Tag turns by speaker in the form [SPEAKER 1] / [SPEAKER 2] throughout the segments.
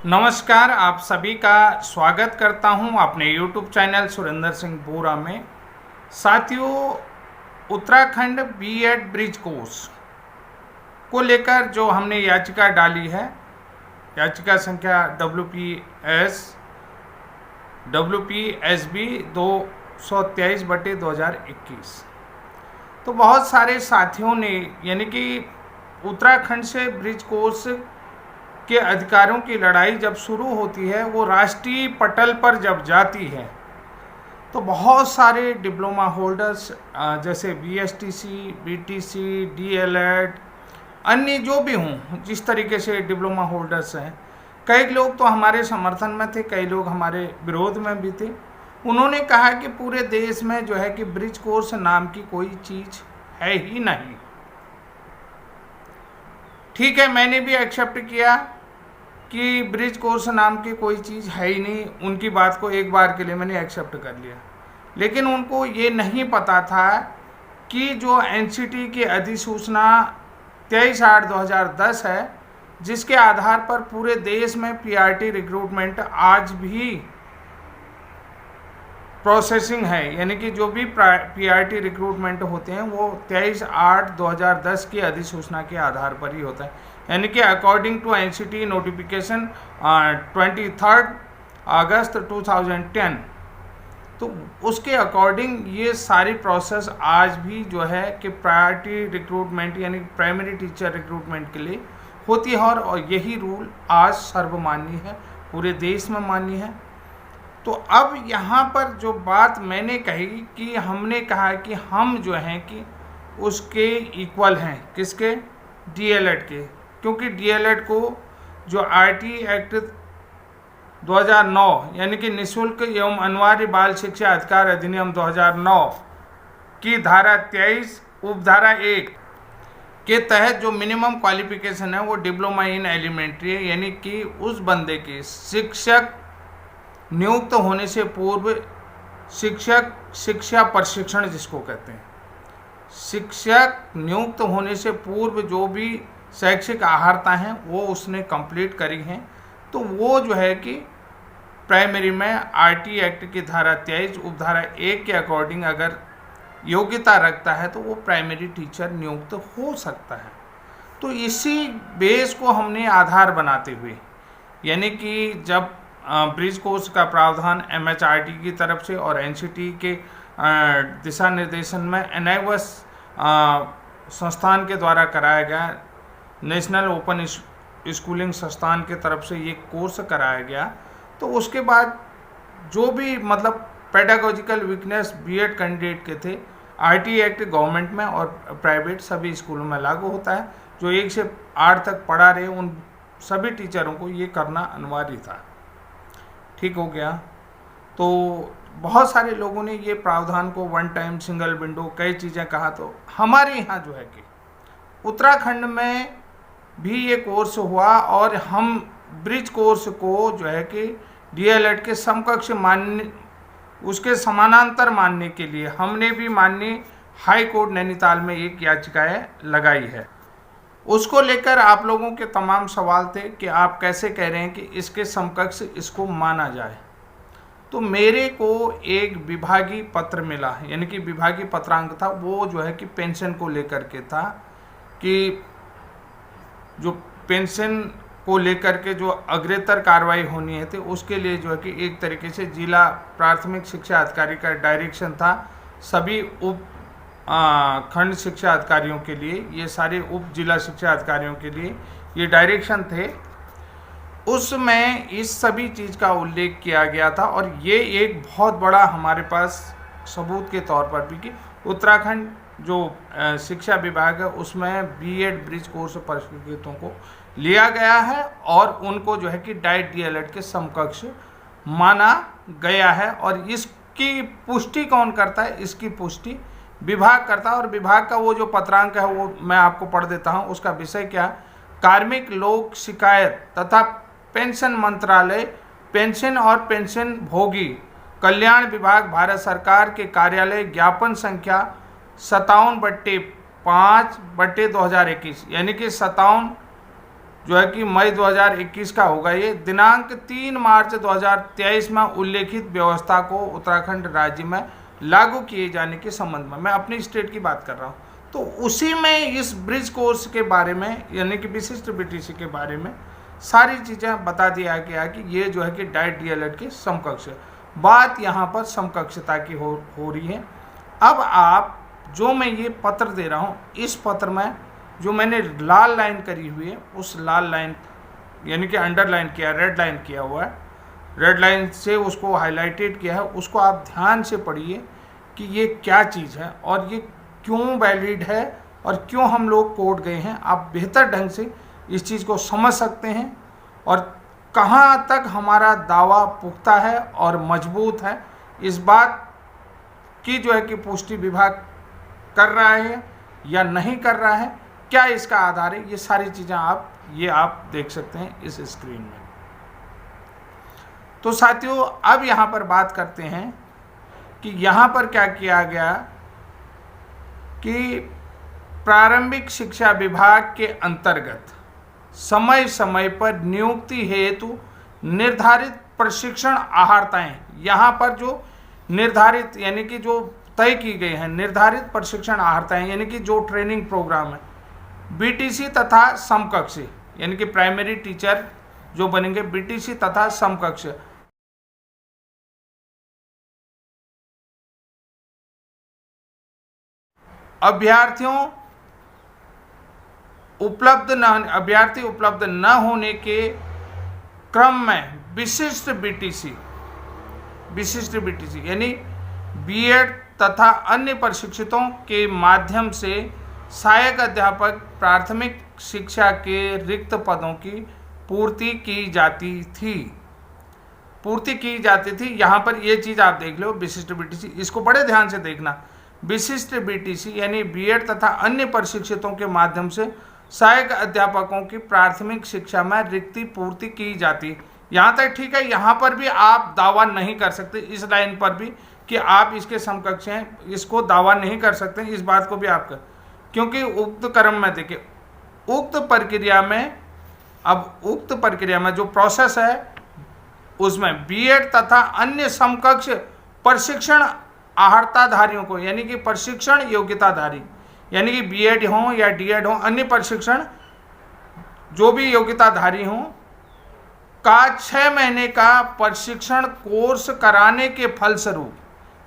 [SPEAKER 1] नमस्कार, आप सभी का स्वागत करता हूं अपने YouTube चैनल सुरेंद्र सिंह बोरा में। साथियों, उत्तराखंड बीएड ब्रिज कोर्स को लेकर जो हमने याचिका डाली है, याचिका संख्या WPSB 223/2021। तो बहुत सारे साथियों ने, यानी कि उत्तराखंड से ब्रिज कोर्स के अधिकारों की लड़ाई जब शुरू होती है, वो राष्ट्रीय पटल पर जब जाती है, तो बहुत सारे डिप्लोमा होल्डर्स जैसे BSTC, BTC, DLED, अन्य जो भी हों, जिस तरीके से डिप्लोमा होल्डर्स हैं, कई लोग तो हमारे समर्थन में थे, कई लोग हमारे विरोध में भी थे। उन्होंने कहा कि पूरे देश में जो है कि ब्रिज कोर्स नाम की कोई चीज़ है ही नहीं। ठीक है, मैंने भी एक्सेप्ट किया कि ब्रिज कोर्स नाम की कोई चीज़ है ही नहीं। उनकी बात को एक बार के लिए मैंने एक्सेप्ट कर लिया, लेकिन उनको ये नहीं पता था कि जो NCT की अधिसूचना 23/8/2010 है, जिसके आधार पर पूरे देश में PRT रिक्रूटमेंट आज भी प्रोसेसिंग है, यानी कि जो भी PRT रिक्रूटमेंट होते हैं वो 23/8/2010 की अधिसूचना के आधार पर ही होता है। यानी कि अकॉर्डिंग टू NCT नोटिफिकेशन 23 अगस्त 2010, तो उसके अकॉर्डिंग ये सारी प्रोसेस आज भी जो है कि प्रायोरिटी रिक्रूटमेंट यानी प्राइमरी टीचर रिक्रूटमेंट के लिए होती है, और यही रूल आज सर्वमान्य है, पूरे देश में मान्य है। तो अब यहाँ पर जो बात मैंने कही कि हमने कहा कि हम जो हैं कि उसके इक्वल हैं, किसके? DLED के, क्योंकि DLED को जो RT एक्ट 2009 यानी कि निःशुल्क एवं अनिवार्य बाल शिक्षा अधिकार अधिनियम 2009 की धारा 23 उपधारा 1 के तहत जो मिनिमम क्वालिफिकेशन है वो डिप्लोमा इन एलिमेंट्री है, यानी कि उस बंदे की शिक्षक नियुक्त होने से पूर्व शिक्षा प्रशिक्षण जिसको कहते हैं, शिक्षक नियुक्त होने से पूर्व जो भी शैक्षिक अहर्ता हैं वो उसने कंप्लीट करी हैं, तो वो जो है कि प्राइमरी में RT एक्ट की धारा 23 उपधारा 1 के अकॉर्डिंग अगर योग्यता रखता है तो वो प्राइमरी टीचर नियुक्त हो सकता है। तो इसी बेस को हमने आधार बनाते हुए, यानी कि जब ब्रिज कोर्स का प्रावधान MHRD की तरफ से और NCT के दिशा निर्देशन में NIVAS संस्थान के द्वारा कराया गया, नेशनल ओपन स्कूलिंग संस्थान के तरफ से ये कोर्स कराया गया, तो उसके बाद जो भी मतलब पेडागोजिकल वीकनेस BEd कैंडिडेट के थे, RT एक्ट गवर्नमेंट में और प्राइवेट सभी स्कूलों में लागू होता है। जो 1 से 8 तक पढ़ा रहे उन सभी टीचरों को ये करना अनिवार्य था। ठीक हो गया। तो बहुत सारे लोगों ने ये प्रावधान को वन टाइम, सिंगल विंडो, कई चीज़ें कहा, तो हमारे यहाँ जो है कि उत्तराखंड में भी ये कोर्स हुआ और हम ब्रिज कोर्स को जो है कि DLED के समकक्ष मानने, उसके समानांतर मानने के लिए हमने भी माननीय हाई कोर्ट नैनीताल में एक याचिकाएँ लगाई है। उसको लेकर आप लोगों के तमाम सवाल थे कि आप कैसे कह रहे हैं कि इसके समकक्ष इसको माना जाए। तो मेरे को एक विभागीय पत्र मिला, यानी कि विभागीय पत्रांक था, वो जो है कि पेंशन को लेकर के था, कि जो पेंशन को लेकर के जो अग्रेतर कार्रवाई होनी है, तो उसके लिए जो है कि एक तरीके से जिला प्राथमिक शिक्षा अधिकारी का डायरेक्शन था सभी उप खंड शिक्षा अधिकारियों के लिए, ये सारे उप जिला शिक्षा अधिकारियों के लिए ये डायरेक्शन थे। उसमें इस सभी चीज़ का उल्लेख किया गया था, और ये एक बहुत बड़ा हमारे पास सबूत के तौर पर भी कि उत्तराखंड जो शिक्षा विभाग है उसमें BEd ब्रिज कोर्स प्रशिक्षितों को लिया गया है और उनको जो है कि डाइट DLED के समकक्ष माना गया है। और इसकी पुष्टि कौन करता है? इसकी पुष्टि विभाग करता है, और विभाग का वो जो पत्रांक है वो मैं आपको पढ़ देता हूँ। उसका विषय क्या? कार्मिक लोक शिकायत तथा पेंशन मंत्रालय, पेंशन और पेंशन भोगी कल्याण विभाग, भारत सरकार के कार्यालय, ज्ञापन संख्या 57/5/2021, यानी कि 57 जो है कि मई 2021 का होगा। ये दिनांक 3 मार्च 2023 में उल्लेखित व्यवस्था को उत्तराखंड राज्य में लागू किए जाने के संबंध में, मैं अपनी स्टेट की बात कर रहा हूँ, तो उसी में इस ब्रिज कोर्स के बारे में यानी कि विशिष्ट बीटीसी के बारे में सारी चीज़ें बता दिया गया कि ये जो है कि डाइट डीएलएड के समकक्ष है। बात यहाँ पर समकक्षता की हो रही है। अब आप जो मैं ये पत्र दे रहा हूँ, इस पत्र में जो मैंने लाल लाइन करी हुई है, उस लाल लाइन यानी कि अंडरलाइन किया, रेड लाइन किया हुआ है, रेड लाइन से उसको हाईलाइटेड किया है, उसको आप ध्यान से पढ़िए कि ये क्या चीज़ है और ये क्यों वैलिड है और क्यों हम लोग कोर्ट गए हैं। आप बेहतर ढंग से इस चीज़ को समझ सकते हैं और कहाँ तक हमारा दावा पुख्ता है और मजबूत है, इस बात की जो है कि पुष्टि विभाग कर रहा है या नहीं कर रहा है, क्या इसका आधार है, ये सारी चीज़ें आप देख सकते हैं इस स्क्रीन में। तो साथियों, अब यहाँ पर बात करते हैं कि यहाँ पर क्या किया गया कि प्रारंभिक शिक्षा विभाग के अंतर्गत समय समय पर नियुक्ति हेतु निर्धारित प्रशिक्षण आहर्ताएं, यहाँ पर जो निर्धारित यानी कि जो तय की गई हैं निर्धारित प्रशिक्षण आहर्ताएं यानी कि जो ट्रेनिंग प्रोग्राम है, बीटीसी तथा समकक्ष यानी कि प्राइमरी टीचर जो बनेंगे बीटीसी तथा समकक्ष अभ्यर्थी उपलब्ध न होने के क्रम में विशिष्ट बीटीसी यानी बीएड तथा अन्य प्रशिक्षितों के माध्यम से सहायक अध्यापक प्राथमिक शिक्षा के रिक्त पदों की पूर्ति की जाती थी। यहाँ पर ये चीज़ आप देख लो, विशिष्ट बीटीसी, इसको बड़े ध्यान से देखना। विशिष्ट बीटीसी यानी बीएड तथा अन्य प्रशिक्षितों के माध्यम से सहायक अध्यापकों की प्राथमिक शिक्षा में रिक्ति पूर्ति की जाती। यहाँ तक ठीक है, यहाँ पर भी आप दावा नहीं कर सकते, इस लाइन पर भी कि आप इसके समकक्ष हैं, इसको दावा नहीं कर सकते, इस बात को भी आप कर, क्योंकि उक्त क्रम में देखिए उक्त प्रक्रिया में जो प्रोसेस है उसमें बीएड तथा अन्य समकक्ष प्रशिक्षण आहर्ताधारियों को यानी कि प्रशिक्षण योग्यताधारी यानी कि बीएड हो या डीएड हो, अन्य प्रशिक्षण जो भी योग्यताधारी हों का 6 महीने का प्रशिक्षण कोर्स कराने के फलस्वरूप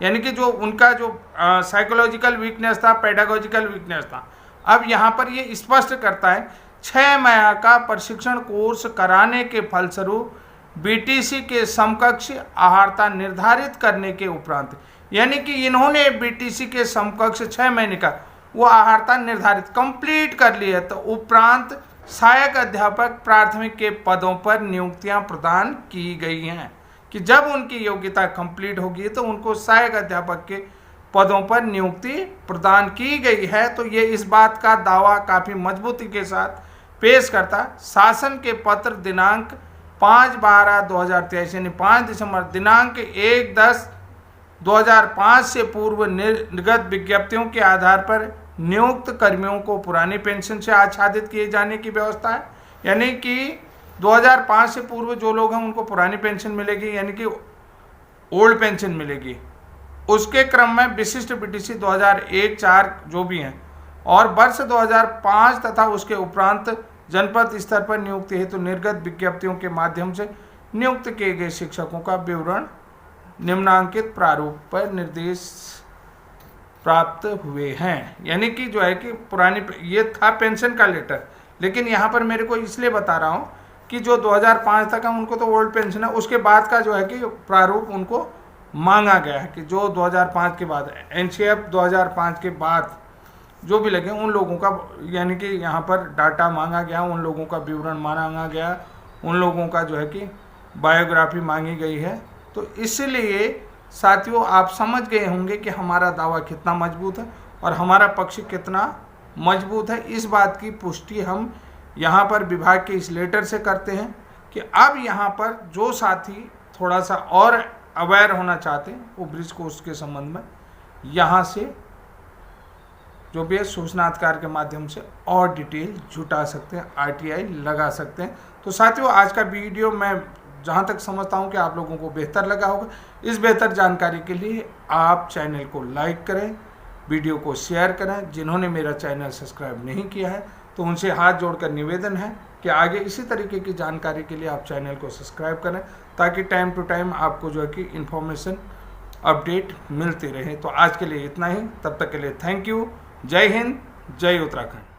[SPEAKER 1] यानी कि जो उनका जो साइकोलॉजिकल वीकनेस था, पेडागोजिकल वीकनेस था, अब यहाँ पर ये स्पष्ट करता है 6 माह का प्रशिक्षण कोर्स कराने के फलस्वरूप बीटीसी के समकक्ष आहर्ता निर्धारित करने के उपरांत यानी कि इन्होंने बीटीसी के समकक्ष 6 महीने का वो आहर्ता निर्धारित कंप्लीट कर लिया, तो उपरांत सहायक अध्यापक प्राथमिक के पदों पर नियुक्तियां प्रदान की गई हैं कि जब उनकी योग्यता कंप्लीट होगी तो उनको सहायक अध्यापक के पदों पर नियुक्ति प्रदान की गई है। तो ये इस बात का दावा काफ़ी मजबूती के साथ पेश करता। शासन के पत्र दिनांक 5/12/2023 यानी 5 दिसंबर दिनांक 1/10/2005 से पूर्व निर्गत विज्ञप्तियों के आधार पर नियुक्त कर्मियों को पुरानी पेंशन से आच्छादित किए जाने की व्यवस्था है। यानी कि 2005 से पूर्व जो लोग हैं उनको पुरानी पेंशन मिलेगी यानी कि ओल्ड पेंशन मिलेगी। उसके क्रम में विशिष्ट बीटीसी 2001-4 जो भी हैं और वर्ष 2005 तथा उसके उपरांत जनपद स्तर पर नियुक्ति हेतु निर्गत विज्ञप्तियों के माध्यम से नियुक्त किए गए शिक्षकों का विवरण निम्नांकित प्रारूप पर निर्देश प्राप्त हुए हैं। यानी कि जो है कि पुरानी ये था पेंशन का लेटर, लेकिन यहाँ पर मेरे को इसलिए बता रहा हूँ कि जो 2005 तक है उनको तो ओल्ड पेंशन है, उसके बाद का जो है कि प्रारूप उनको मांगा गया है कि जो 2005 के बाद एनसीएफ 2005 के बाद जो भी लगे उन लोगों का यानी कि यहाँ पर डाटा मांगा गया, उन लोगों का विवरण मांगा गया, उन लोगों का जो है कि बायोग्राफी मांगी गई है। तो इसलिए साथियों आप समझ गए होंगे कि हमारा दावा कितना मजबूत है और हमारा पक्ष कितना मजबूत है। इस बात की पुष्टि हम यहाँ पर विभाग के इस लेटर से करते हैं कि अब यहाँ पर जो साथी थोड़ा सा और अवेयर होना चाहते हैं वो ब्रिज कोर्स के संबंध में यहाँ से जो भी है सूचना अधिकार के माध्यम से और डिटेल जुटा सकते हैं, RTI लगा सकते हैं। तो साथियों, आज का वीडियो मैं जहाँ तक समझता हूँ कि आप लोगों को बेहतर लगा होगा। इस बेहतर जानकारी के लिए आप चैनल को लाइक करें, वीडियो को शेयर करें। जिन्होंने मेरा चैनल सब्सक्राइब नहीं किया है तो उनसे हाथ जोड़कर निवेदन है कि आगे इसी तरीके की जानकारी के लिए आप चैनल को सब्सक्राइब करें, ताकि टाइम टू टाइम आपको जो है कि इन्फॉर्मेशन अपडेट मिलती रहे। तो आज के लिए इतना ही, तब तक के लिए थैंक यू। जय हिंद, जय उत्तराखंड।